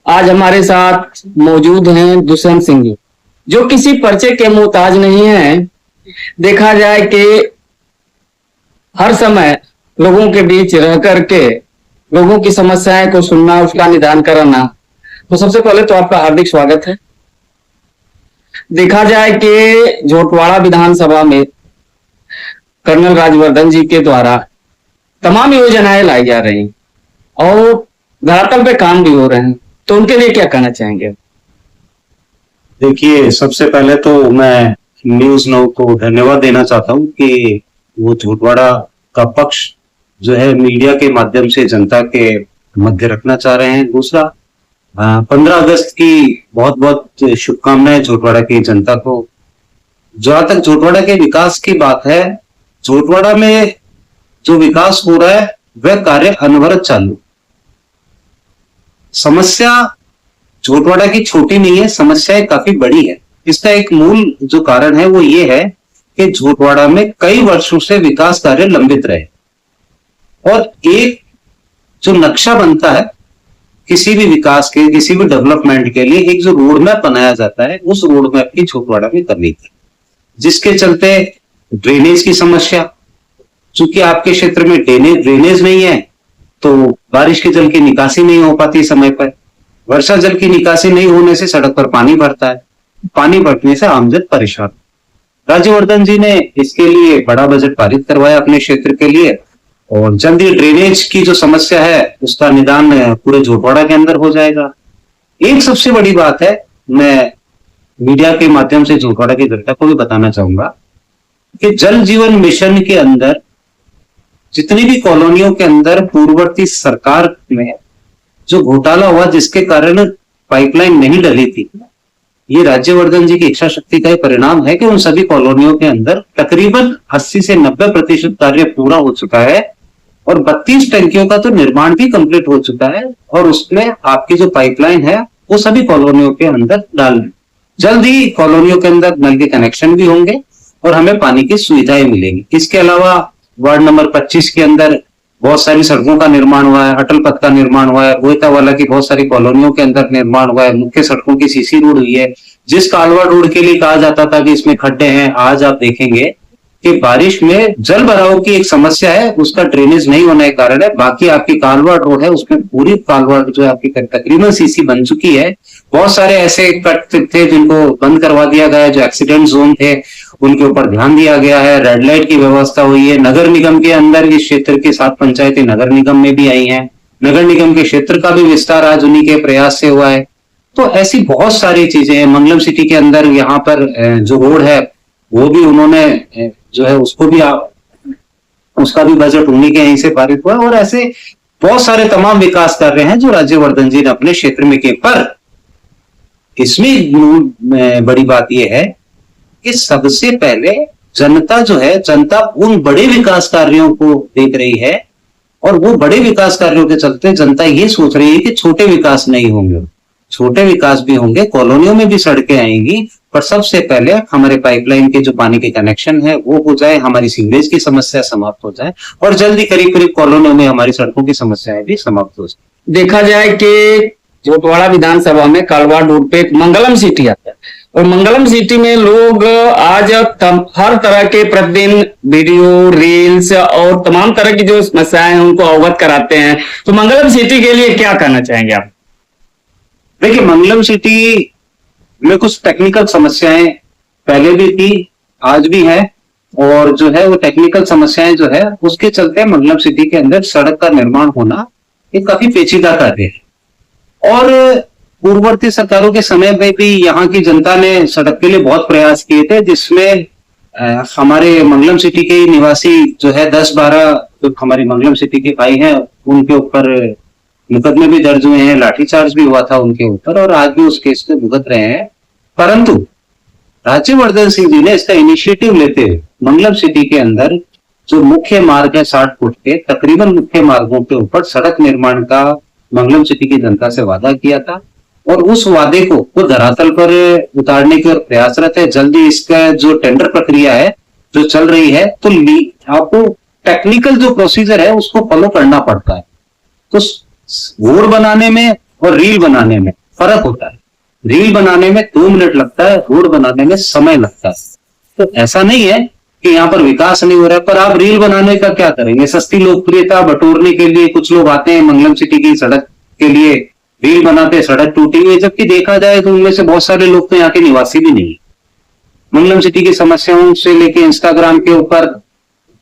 आज हमारे साथ मौजूद हैं दुष्यंत सिंह जी, जो किसी परिचय के मोहताज नहीं है। देखा जाए कि हर समय लोगों के बीच रह करके लोगों की समस्याएं को सुनना, उसका निदान कराना। तो सबसे पहले तो आपका हार्दिक स्वागत है। देखा जाए कि झोटवाड़ा विधानसभा में कर्नल राजवर्धन जी के द्वारा तमाम योजनाएं लाई जा रही और धरातल पे काम भी हो रहे हैं, तो उनके लिए क्या कहना चाहेंगे? देखिए, सबसे पहले तो मैं न्यूज नाउ को धन्यवाद देना चाहता हूँ कि वो झोटवाड़ा का पक्ष जो है मीडिया के माध्यम से जनता के मध्य रखना चाह रहे हैं। दूसरा, 15 अगस्त की बहुत बहुत शुभकामनाएं झोटवाड़ा की जनता को। जहां तक झोटवाड़ा के विकास की बात है, झोटवाड़ा में जो विकास हो रहा है वह कार्य अनवरत चालू। समस्या झोटवाड़ा की छोटी नहीं है, समस्याएं काफी बड़ी है। इसका एक मूल जो कारण है वो ये है कि झोटवाड़ा में कई वर्षों से विकास कार्य लंबित रहे और एक जो नक्शा बनता है किसी भी विकास के, किसी भी डेवलपमेंट के लिए, एक जो रोड मैप बनाया जाता है, उस रोड मैप की झोटवाड़ा में कमी थी, जिसके चलते ड्रेनेज की समस्या, चूंकि आपके क्षेत्र में ड्रेनेज नहीं है तो बारिश के जल की निकासी नहीं हो पाती समय पर। वर्षा जल की निकासी नहीं होने से सड़क पर पानी भरता है, पानी भरने से आमजन परेशान। राज्यवर्धन जी ने इसके लिए बड़ा बजट पारित करवाया अपने क्षेत्र के लिए और जल्द ही ड्रेनेज की जो समस्या है उसका निदान पूरे झोटवाड़ा के अंदर हो जाएगा। एक सबसे बड़ी बात है, मैं मीडिया के माध्यम से झोटवाड़ा की जनता को भी बताना चाहूंगा कि जल जीवन मिशन के अंदर जितनी भी कॉलोनियों के अंदर पूर्ववर्ती सरकार में जो घोटाला हुआ, जिसके कारण पाइपलाइन नहीं डली थी, ये राज्यवर्धन जी की इच्छा शक्ति का ही परिणाम है कि उन सभी कॉलोनियों के अंदर तकरीबन 80 से 90% कार्य पूरा हो चुका है और 32 टंकियों का तो निर्माण भी कंप्लीट हो चुका है और उसमें आपकी जो पाइपलाइन है वो सभी कॉलोनियों के अंदर डाल जल्द ही कॉलोनियों के अंदर नल के कनेक्शन भी होंगे और हमें पानी की सुविधाएं मिलेंगी। इसके अलावा वार्ड नंबर 25 के अंदर बहुत सारी सड़कों का निर्माण हुआ है, अटल पथ का निर्माण हुआ है, गोयतावाला की बहुत सारी कॉलोनियों के अंदर निर्माण हुआ है, मुख्य सड़कों की सीसी रोड हुई है। जिस कालवा रोड के लिए कहा जाता था कि इसमें खड्डे हैं, आज आप देखेंगे कि बारिश में जल भराव की एक समस्या है, उसका ड्रेनेज नहीं होने के कारण है। बाकी आपकी कालवा रोड है, उसमें पूरी कालवा जो है आपकी तकरीबन सीसी बन चुकी है। बहुत सारे ऐसे कट थे जिनको बंद करवा दिया गया, जो एक्सीडेंट जोन थे उनके ऊपर ध्यान दिया गया है। रेड लाइट की व्यवस्था हुई है। नगर निगम के अंदर इस क्षेत्र की 7 पंचायतें नगर निगम में भी आई हैं। नगर निगम के क्षेत्र का भी विस्तार आज उन्हीं के प्रयास से हुआ है। तो ऐसी बहुत सारी चीजें हैं। मंगलम सिटी के अंदर यहाँ पर जो रोड है वो भी उन्होंने जो है उसको भी उसका भी बजट उन्हीं के यहीं से पारित हुआ और ऐसे बहुत सारे तमाम विकास कार्य हैं जो राज्यवर्धन जी ने अपने क्षेत्र में किए। पर इसमें बड़ी बात यह है कि सबसे पहले जनता जो है, जनता उन बड़े विकास कार्यों को देख रही है और वो बड़े विकास कार्यों के चलते जनता ये सोच रही है कि छोटे विकास नहीं होंगे। छोटे विकास भी होंगे, कॉलोनियों में भी सड़कें आएंगी, पर सबसे पहले हमारे पाइपलाइन के जो पानी के कनेक्शन है वो हो जाए, हमारी सीवरेज की समस्या समाप्त हो जाए और जल्दी करीब करीब कॉलोनियों में हमारी सड़कों की समस्याएं भी समाप्त हो जाए। देखा जाए कि झोटवाड़ा विधानसभा में कालवा रोड पे मंगलम सिटी आता है और मंगलम सिटी में लोग आज हर तरह के प्रतिदिन वीडियो, रील्स और तमाम तरह की जो समस्याएं हैं उनको अवगत कराते हैं। तो मंगलम सिटी के लिए क्या कहना चाहेंगे आप? देखिए, मंगलम सिटी में कुछ टेक्निकल समस्याएं पहले भी थी, आज भी है और जो है वो टेक्निकल समस्याएं जो है उसके चलते मंगलम सिटी के अंदर सड़क का निर्माण होना एक काफी पेचीदा कार्य है। और पूर्ववर्ती सरकारों के समय में भी यहाँ की जनता ने सड़क के लिए बहुत प्रयास किए थे, जिसमें हमारे मंगलम सिटी के निवासी जो है 10-12 जो हमारी मंगलम सिटी के भाई हैं उनके ऊपर मुकदमे भी दर्ज हुए हैं, लाठीचार्ज भी हुआ था उनके ऊपर और आज भी उस केस में भुगत रहे हैं। परंतु राज्यवर्धन सिंह जी ने इसका इनिशिएटिव लेते हुए मंगलम सिटी के अंदर जो मुख्य मार्ग है 60 फुट के, तकरीबन मुख्य मार्गों के ऊपर सड़क निर्माण का मंगलम सिटी की जनता से वादा किया था और उस वादे को वो धरातल पर उतारने की ओर प्रयासरत है। जल्दी इसका जो टेंडर प्रक्रिया है जो चल रही है, तो आपको टेक्निकल जो प्रोसीजर है उसको फॉलो करना पड़ता है। तो रोड बनाने में और रील बनाने में फर्क होता है। रील बनाने में 2 मिनट लगता है, रोड बनाने में समय लगता है। तो ऐसा नहीं है कि यहाँ पर विकास नहीं हो रहा है, पर आप रील बनाने का क्या करेंगे? सस्ती लोकप्रियता बटोरने के लिए कुछ लोग आते हैं मंगलम सिटी की सड़क के लिए, रील बनाते, सड़क टूटी हुई, जबकि देखा जाए तो उनमें से बहुत सारे लोग तो यहाँ के निवासी भी नहीं। मंगलम सिटी की समस्याओं से लेके इंस्टाग्राम के ऊपर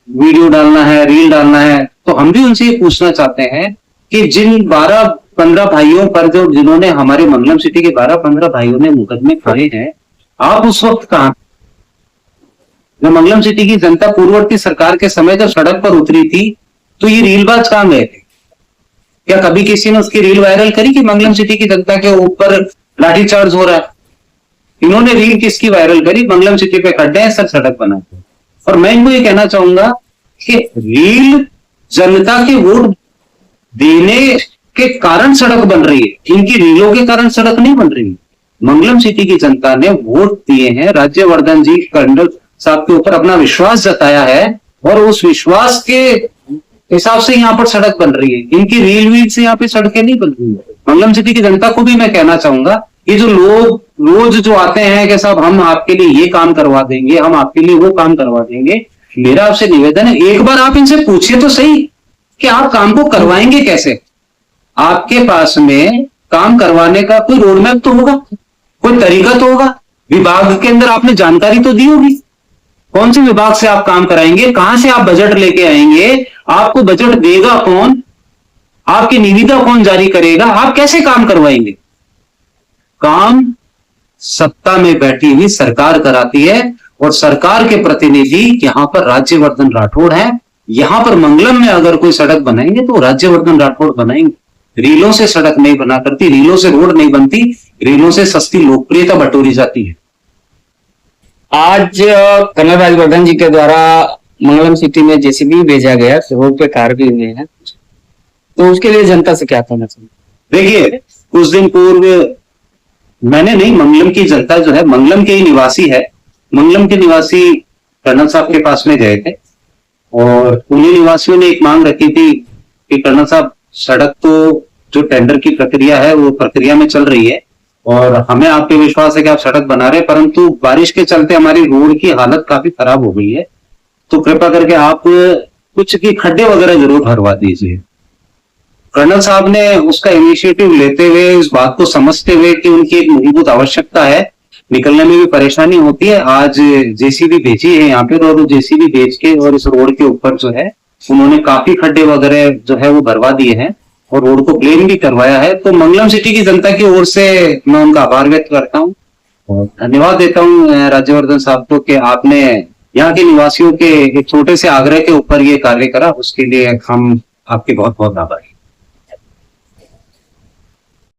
वीडियो डालना है, रील डालना है। तो हम भी उनसे ये पूछना चाहते हैं कि जिन 12-15 भाइयों पर जो जिन्होंने हमारे मंगलम सिटी के 12-15 भाइयों ने मुकदमे खड़े हैं, आप उस वक्त कहां? जब मंगलम सिटी की जनता पूर्ववर्ती सरकार के समय जब सड़क पर उतरी थी, तो ये रीलबाज कहां गए थे? क्या कभी किसी ने उसकी रील वायरल करी कि मंगलम सिटी की जनता के ऊपर लाठीचार्ज हो रहा है? इन्होंने रील किसकी वायरल करी? मंगलम सिटी पे खड्डे हैं, सर सड़क बनाते हैं। और मैं इनको ये कहना चाहूंगा कि रील जनता के वोट देने के कारण सड़क बन रही है, इनकी रीलों के कारण सड़क नहीं बन रही है। मंगलम सिटी की जनता ने वोट दिए हैं, राज्यवर्धन जी टंडन साहब के ऊपर अपना विश्वास जताया है, और उस विश्वास के हिसाब से यहाँ पर सड़क बन रही है। इनकी रील वील से यहाँ पे सड़कें नहीं बन रही है। मंगलम सिटी की जनता को भी मैं कहना चाहूंगा, ये जो लोग रोज जो आते हैं कि साहब हम आपके लिए ये काम करवा देंगे, हम आपके लिए वो काम करवा देंगे, मेरा आपसे निवेदन है, एक बार आप इनसे पूछिए तो सही कि आप काम को करवाएंगे कैसे? आपके पास में काम करवाने का कोई रोड मैप तो होगा, कोई तरीका तो होगा, विभाग के अंदर आपने जानकारी तो दी होगी। कौन से विभाग से आप काम कराएंगे? कहां से आप बजट लेके आएंगे? आपको बजट देगा कौन? आपकी निविदा कौन जारी करेगा? आप कैसे काम करवाएंगे? काम सत्ता में बैठी हुई सरकार कराती है, और सरकार के प्रतिनिधि यहां पर राज्यवर्धन राठौड़ है। यहां पर मंगलम में अगर कोई सड़क बनाएंगे तो राज्यवर्धन राठौड़ बनाएंगे। रीलों से सड़क नहीं बना करती, रीलों से रोड नहीं बनती, रीलों से सस्ती लोकप्रियता बटोरी जाती है। आज कर्नल राज्यवर्धन जी के द्वारा मंगलम सिटी में जेसीबी भेजा गया, रोड पे कार भी हुए हैं, तो उसके लिए जनता से क्या कहना चाहिए? देखिए, कुछ दिन पूर्व मैंने नहीं, मंगलम की जनता जो है, मंगलम के ही निवासी है, मंगलम के निवासी कर्नल साहब के पास में गए थे, और उन्हीं निवासियों ने एक मांग रखी थी कि कर्नल साहब, सड़क तो जो टेंडर की प्रक्रिया है वो प्रक्रिया में चल रही है, और हमें आप पे विश्वास है कि आप सड़क बना रहे हैं, परंतु बारिश के चलते हमारी रोड की हालत काफी खराब हो गई है, तो कृपा करके आप कुछ की खड्डे वगैरह जरूर भरवा दीजिए। कर्नल साहब ने उसका इनिशिएटिव लेते हुए, इस बात को समझते हुए कि उनकी एक मूलभूत आवश्यकता है, निकलने में भी परेशानी होती है, आज जेसीबी भेजी है यहाँ पे, और जेसीबी भेज के और इस रोड के ऊपर जो है उन्होंने काफी खड्डे वगैरह जो है वो भरवा दिए हैं, और रोड को प्लेन भी करवाया है। तो मंगलम सिटी की जनता की ओर से मैं उनका आभार व्यक्त करता हूँ और धन्यवाद देता हूँ राज्यवर्धन साहब को कि आपने यहाँ के निवासियों के एक छोटे से आग्रह के ऊपर ये कार्य करा, उसके लिए हम आपके बहुत बहुत आभारी।